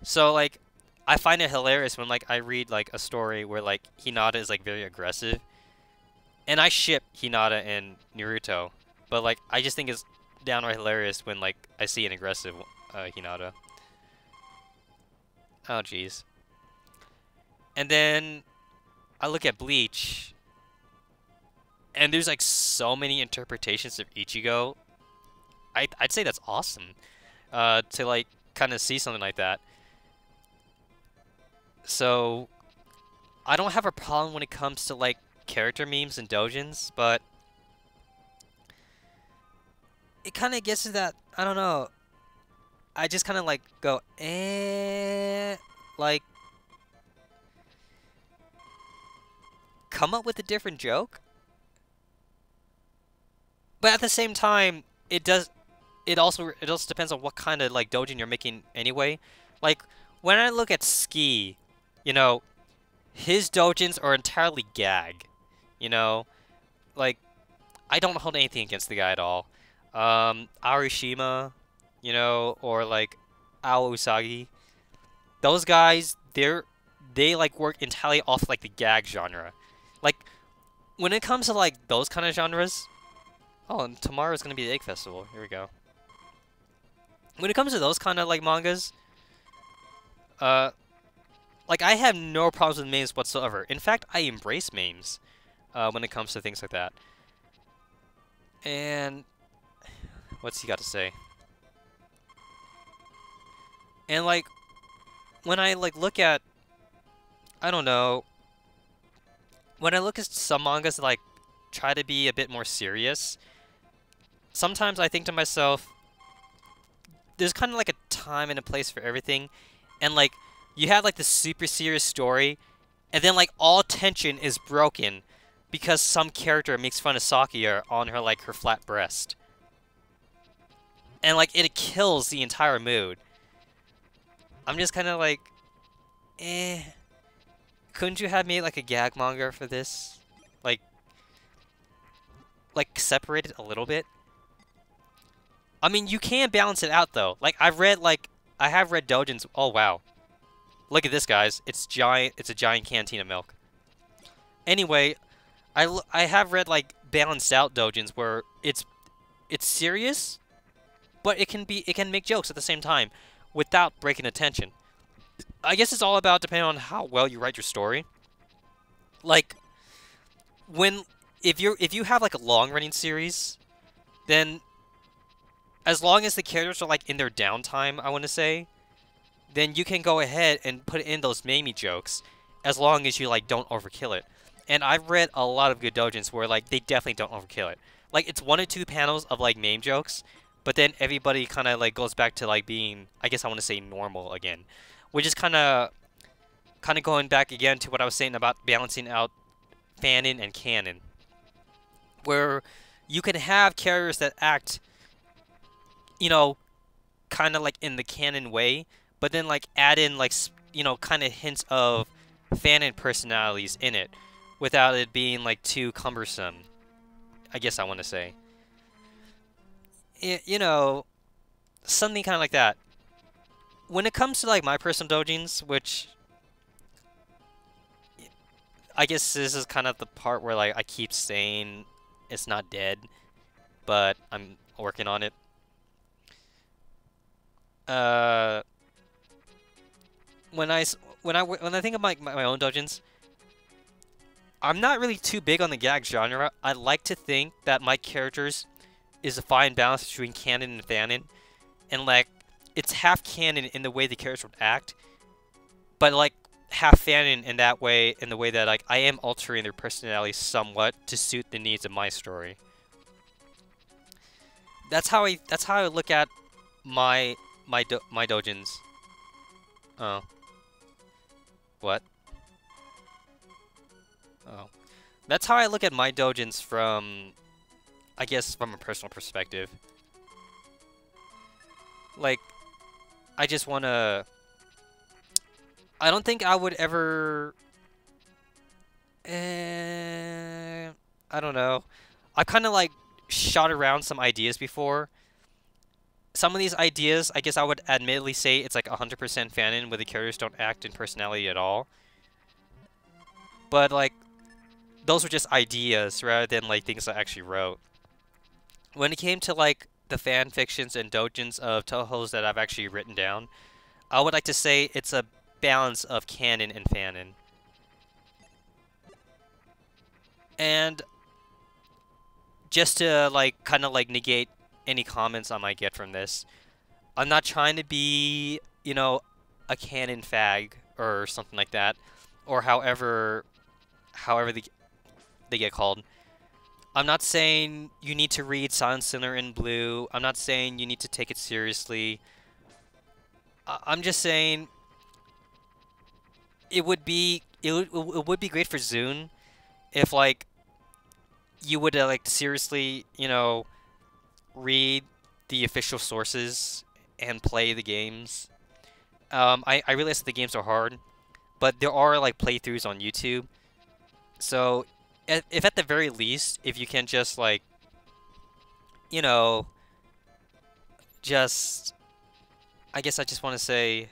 So like I find it hilarious when like I read like a story where like Hinata is like very aggressive. And I ship Hinata and Naruto. But like I just think it's downright hilarious when like I see an aggressive Hinata. Oh jeez. And then I look at Bleach and there's like so many interpretations of Ichigo. I'd say that's awesome. To like kind of see something like that. So I don't have a problem when it comes to like character memes and doujins, but it kind of gets to that, I don't know. I just kind of like go, like come up with a different joke. But at the same time, it also depends on what kind of like doujin you're making anyway. Like when I look at Ski, you know, his doujins are entirely gag. You know, like I don't hold anything against the guy at all. Arishima, you know, or like Ao Usagi. Those guys, they like work entirely off like the gag genre. Like when it comes to like those kind of genres. Oh, and tomorrow's gonna be the Egg Festival. Here we go. When it comes to those kind of like mangas, like I have no problems with memes whatsoever. In fact, I embrace memes when it comes to things like that. And what's he got to say? And like when I like look at, I don't know, when I look at some mangas that like try to be a bit more serious, sometimes I think to myself, there's kind of like a time and a place for everything, and like you have like the super serious story, and then like all tension is broken because some character makes fun of Sakuya on her like her flat breast, and like it kills the entire mood. I'm just kind of like, couldn't you have made like a gag manga for this, like separate it a little bit? I mean, you can balance it out though. Like I have read doujins. Oh wow, look at this, guys. It's giant. It's a giant canteen of milk. Anyway, I have read like balanced out doujins where it's serious, but it can make jokes at the same time without breaking the tension. I guess it's all about depending on how well you write your story. Like if you have like a long running series, then as long as the characters are like in their downtime, I want to say, then you can go ahead and put in those mamey jokes, as long as you like don't overkill it. And I've read a lot of good doujins where like they definitely don't overkill it. Like it's 1 or 2 panels of like meme jokes, but then everybody kind of like goes back to like being, I guess I want to say, normal again, which is kind of going back again to what I was saying about balancing out fanon and canon, where you can have characters that act, you know, kind of like in the canon way, but then like add in like, you know, kind of hints of fanon personalities in it without it being like too cumbersome, I guess I want to say. You know, something kind of like that. When it comes to like my personal doujins, which I guess this is kind of the part where like I keep saying it's not dead, but I'm working on it. when I think of my own doujins, I'm not really too big on the gag genre. I like to think that my characters is a fine balance between canon and fanon, and like it's half canon in the way the characters would act, but like half fanon in that way, in the way that like I am altering their personality somewhat to suit the needs of my story. That's how I look at my doujins. Oh, what? Oh, that's how I look at my doujins from, I guess, from a personal perspective. Like, I just wanna. I don't think I would ever. I don't know. I kind of like shot around some ideas before. Some of these ideas, I guess I would admittedly say it's like 100% fanon, where the characters don't act in personality at all. But like, those were just ideas rather than like things I actually wrote. When it came to like the fan fictions and doujins of Toho's that I've actually written down, I would like to say it's a balance of canon and fanon. And just to like kind of like negate any comments I might get from this, I'm not trying to be, you know, a canon fag or something like that, or however they get called. I'm not saying you need to read Silent Sinner in Blue. I'm not saying you need to take it seriously. I'm just saying it would be great for Zune if like you would like seriously, you know, read the official sources and play the games. I realize that the games are hard, but there are like playthroughs on YouTube. So if at the very least, if you can just like, you know, just, I guess I just want to say,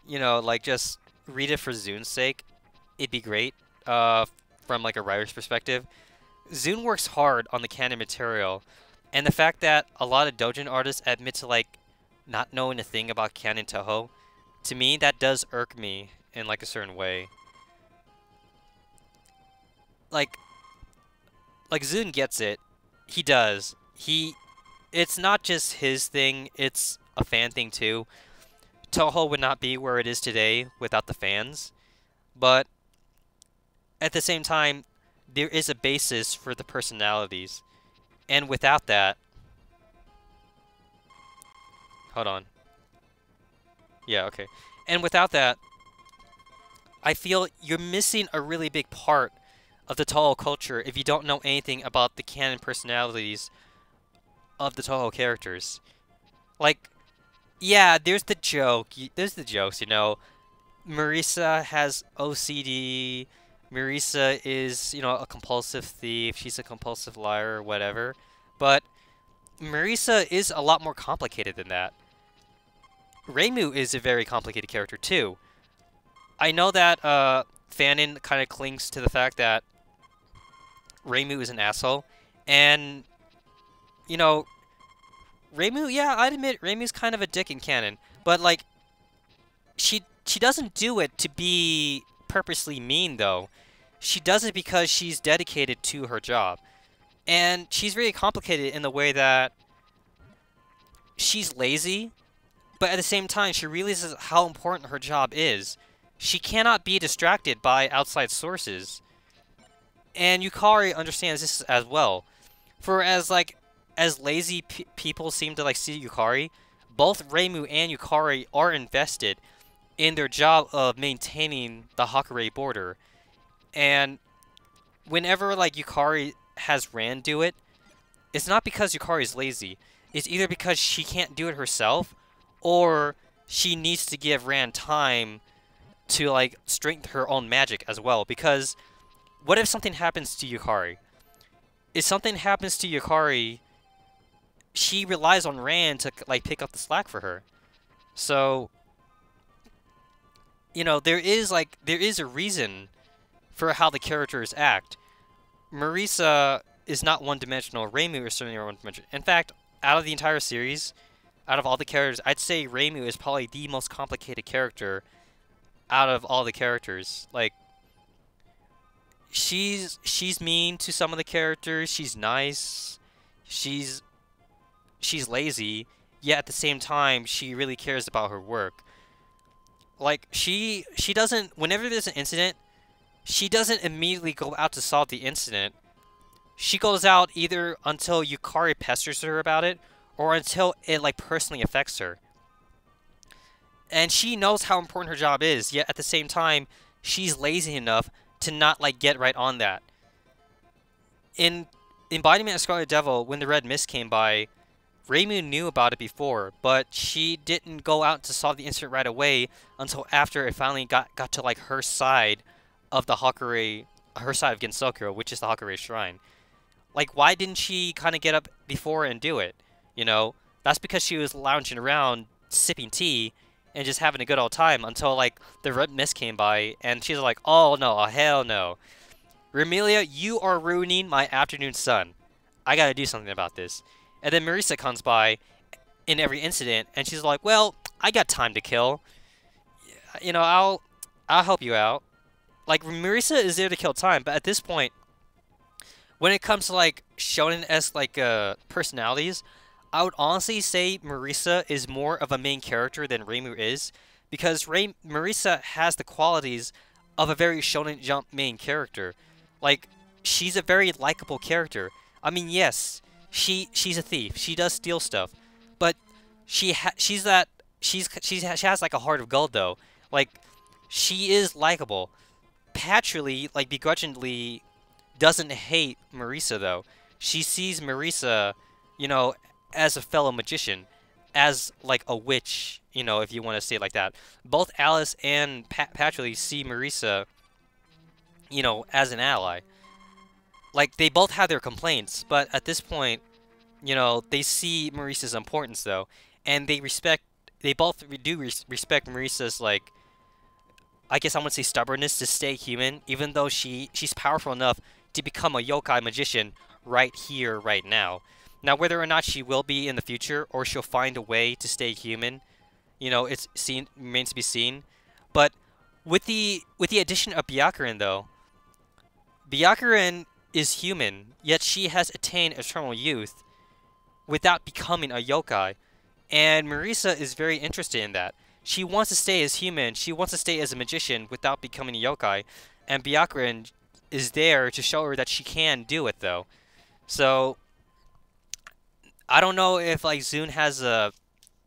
you know, like just read it for Zune's sake, it'd be great. From like a writer's perspective, Zune works hard on the canon material, and the fact that a lot of doujin artists admit to like not knowing a thing about canon Toho, to me that does irk me in like a certain way. Like Zune gets it. He does. It's not just his thing, it's a fan thing too. Toho would not be where it is today without the fans, but at the same time, there is a basis for the personalities. And without that... Hold on. Yeah, okay. And without that, I feel you're missing a really big part of the Toho culture if you don't know anything about the canon personalities of the Toho characters. Like, yeah, there's the jokes, you know. Marisa has OCD... Marisa is, you know, a compulsive thief. She's a compulsive liar or whatever. But Marisa is a lot more complicated than that. Reimu is a very complicated character too. I know that Fanon kind of clings to the fact that Reimu is an asshole. And, you know, Reimu, yeah, I'd admit Reimu's kind of a dick in canon. But, like, she doesn't do it to be purposely mean, though. She does it because she's dedicated to her job. And she's really complicated in the way that she's lazy, but at the same time, she realizes how important her job is. She cannot be distracted by outside sources. And Yukari understands this as well. For as lazy people seem to like see Yukari, both Reimu and Yukari are invested in their job of maintaining the Hakurei border. And whenever like Yukari has Rand do it, it's not because Yukari's lazy. It's either because she can't do it herself, or she needs to give Rand time to like strengthen her own magic as well. Because what if something happens to Yukari? If something happens to Yukari, she relies on Rand to like pick up the slack for her. So, you know, there is a reason for how the characters act. Marisa is not one-dimensional. Reimu is certainly one-dimensional. In fact, out of the entire series, out of all the characters, I'd say Reimu is probably the most complicated character out of all the characters. Like, she's mean to some of the characters, she's nice, she's lazy, yet at the same time, she really cares about her work. Like, she doesn't, whenever there's an incident, she doesn't immediately go out to solve the incident. She goes out either until Yukari pesters her about it, or until it, like, personally affects her. And she knows how important her job is, yet at the same time, she's lazy enough to not, like, get right on that. In Embodiment of Scarlet Devil, when the Red Mist came by, Reimu knew about it before, but she didn't go out to solve the incident right away until after it finally got to, like, her side of the Hakurei, her side of Gensokyo, which is the Hakurei Shrine. Like, why didn't she kind of get up before and do it? You know, that's because she was lounging around, sipping tea, and just having a good old time until, like, the Red Mist came by, and she's like, oh no, oh, hell no. Remelia, you are ruining my afternoon sun. I gotta do something about this. And then Marisa comes by in every incident, and she's like, well, I got time to kill. You know, I'll help you out. Like, Marisa is there to kill time, but at this point, when it comes to, like, shonen-esque, like, personalities, I would honestly say Marisa is more of a main character than Reimu is, because Marisa has the qualities of a very Shonen Jump main character. Like, she's a very likable character. I mean, yes, she's a thief. She does steal stuff, but she has like a heart of gold though. Like, she is likable. Patrully, like, begrudgingly doesn't hate Marisa though. She sees Marisa, you know, as a fellow magician, as, like, a witch, you know, if you want to say it like that. Both Alice and Patrully see Marisa, you know, as an ally. Like, they both have their complaints, but at this point, you know, they see Marisa's importance, though. And they both do respect Marisa's, like, I guess I want to say stubbornness to stay human, even though she's powerful enough to become a yokai magician right here, right now. Now, whether or not she will be in the future, or she'll find a way to stay human, you know, remains to be seen. But with the addition of Byakuren, though, Byakuren is human, yet she has attained eternal youth without becoming a yokai. And Marisa is very interested in that. She wants to stay as human, she wants to stay as a magician without becoming a yokai. And Byakuren is there to show her that she can do it, though. So, I don't know if, like, Zune has a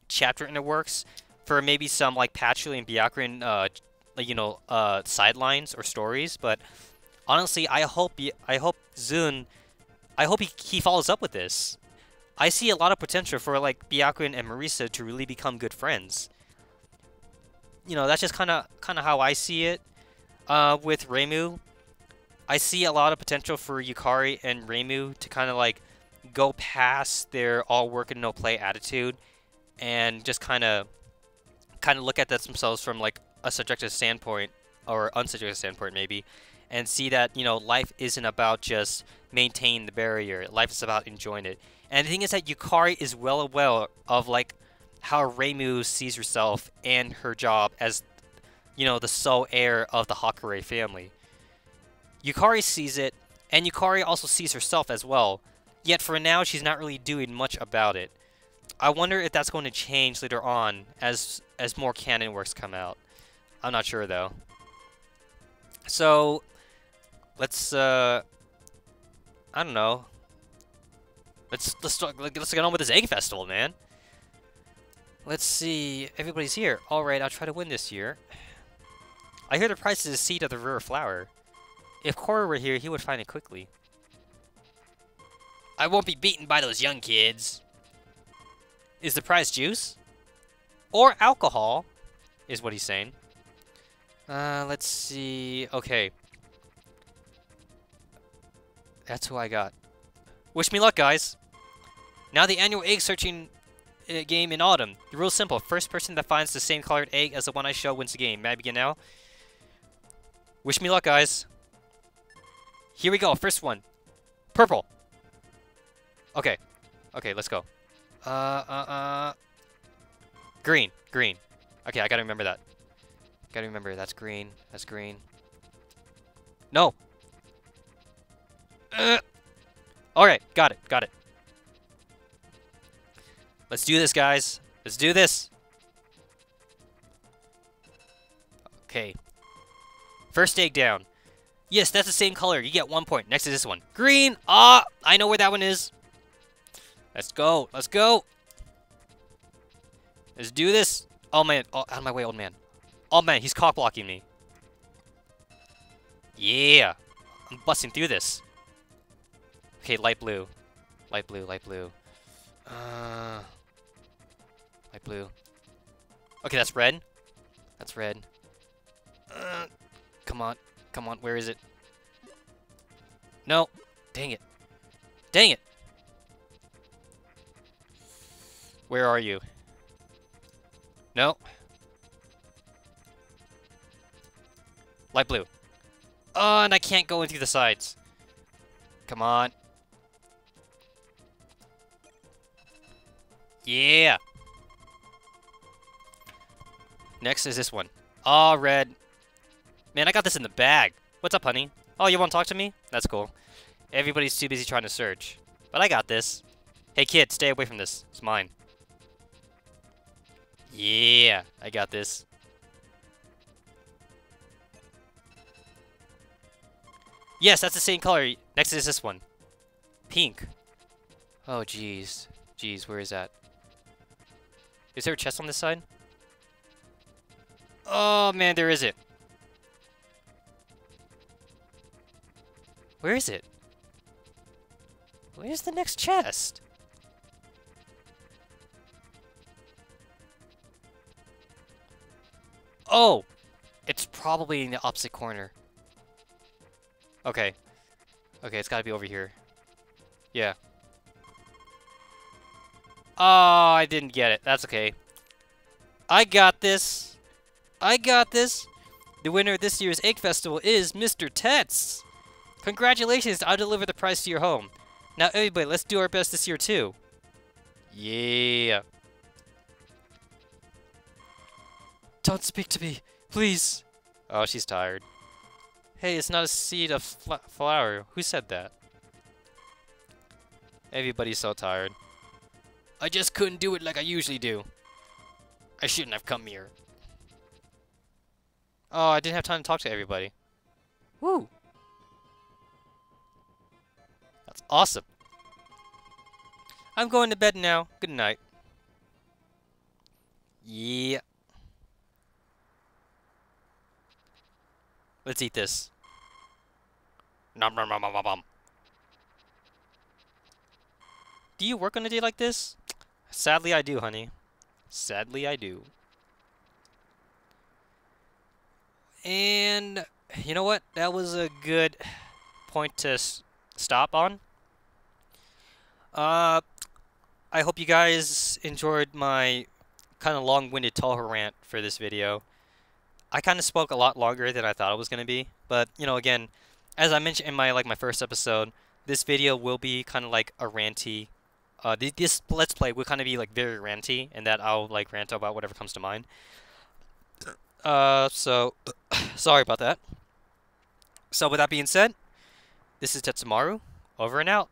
chapter in the works for maybe some, like, Patrully and Byakuren, you know, sidelines or stories, but honestly, I hope Zune, I hope he follows up with this. I see a lot of potential for, like, Byakuren and Marisa to really become good friends. You know, that's just kind of how I see it. With Reimu, I see a lot of potential for Yukari and Reimu to kind of, like, go past their all work and no play attitude, and just kind of look at themselves from, like, a subjective standpoint, or unsubjective standpoint maybe, and see that, you know, life isn't about just maintaining the barrier. Life is about enjoying it. And the thing is that Yukari is well aware of, like, how Reimu sees herself and her job as, you know, the sole heir of the Hakurei family. Yukari sees it, and Yukari also sees herself as well. Yet for now, she's not really doing much about it. I wonder if that's going to change later on as more canon works come out. I'm not sure though. So let's I don't know. Let's get on with this egg festival, man. Let's see. Everybody's here. All right, I'll try to win this year. I hear the prize is a seed of the rare flower. If Korra were here, he would find it quickly. I won't be beaten by those young kids. Is the prize juice? Or alcohol, is what he's saying. Let's see. Okay. That's who I got. Wish me luck, guys. Now the annual egg searching game in autumn. The rule's simple. First person that finds the same colored egg as the one I show wins the game. May I begin now? Wish me luck, guys. Here we go. First one. Purple. Okay. Okay, let's go. Green. Green. Okay, I gotta remember that. Gotta remember, that's green. That's green. No! Alright, got it. Got it. Let's do this, guys. Let's do this. Okay. First egg down. Yes, that's the same color. You get 1 point. Next is this one. Green! Ah! I know where that one is. Let's go. Let's go. Let's do this. Oh, man. Oh, out of my way, old man. Oh, man. He's cock blocking me. Yeah. I'm busting through this. Okay, light blue. Light blue, light blue. Light blue. Okay, that's red. That's red. Come on. Come on. Where is it? No. Dang it. Dang it. Where are you? No. Light blue. Oh, and I can't go in through the sides. Come on. Yeah. Next is this one. Oh, red. Man, I got this in the bag. What's up, honey? Oh, you want to talk to me? That's cool. Everybody's too busy trying to search. But I got this. Hey, kid, stay away from this. It's mine. Yeah, I got this. Yes, that's the same color. Next is this one. Pink. Oh, jeez. Jeez, where is that? Is there a chest on this side? Oh, man, there is it. Where is it? Where's the next chest? Oh! It's probably in the opposite corner. Okay. Okay, it's gotta be over here. Yeah. Oh, I didn't get it. That's okay. I got this. I got this. The winner of this year's Egg Festival is Mr. Tets. Congratulations, I'll deliver the prize to your home. Now everybody, let's do our best this year too. Yeah. Don't speak to me, please. Oh, she's tired. Hey, it's not a seed of flower. Who said that? Everybody's so tired. I just couldn't do it like I usually do. I shouldn't have come here. Oh, I didn't have time to talk to everybody. Woo! That's awesome. I'm going to bed now. Good night. Yeah. Let's eat this. Nom nom nom nom nom nom. Do you work on a day like this? Sadly, I do, honey. Sadly, I do. And you know what? That was a good point to stop on. I hope you guys enjoyed my kind of long-winded Toho rant for this video. I kind of spoke a lot longer than I thought it was going to be, but you know, again, as I mentioned in my first episode, this video will be kind of like a ranty. This Let's Play will kind of be like very ranty, and that I'll like rant about whatever comes to mind. So sorry about that. So with that being said, this is Tetsamaru, over and out.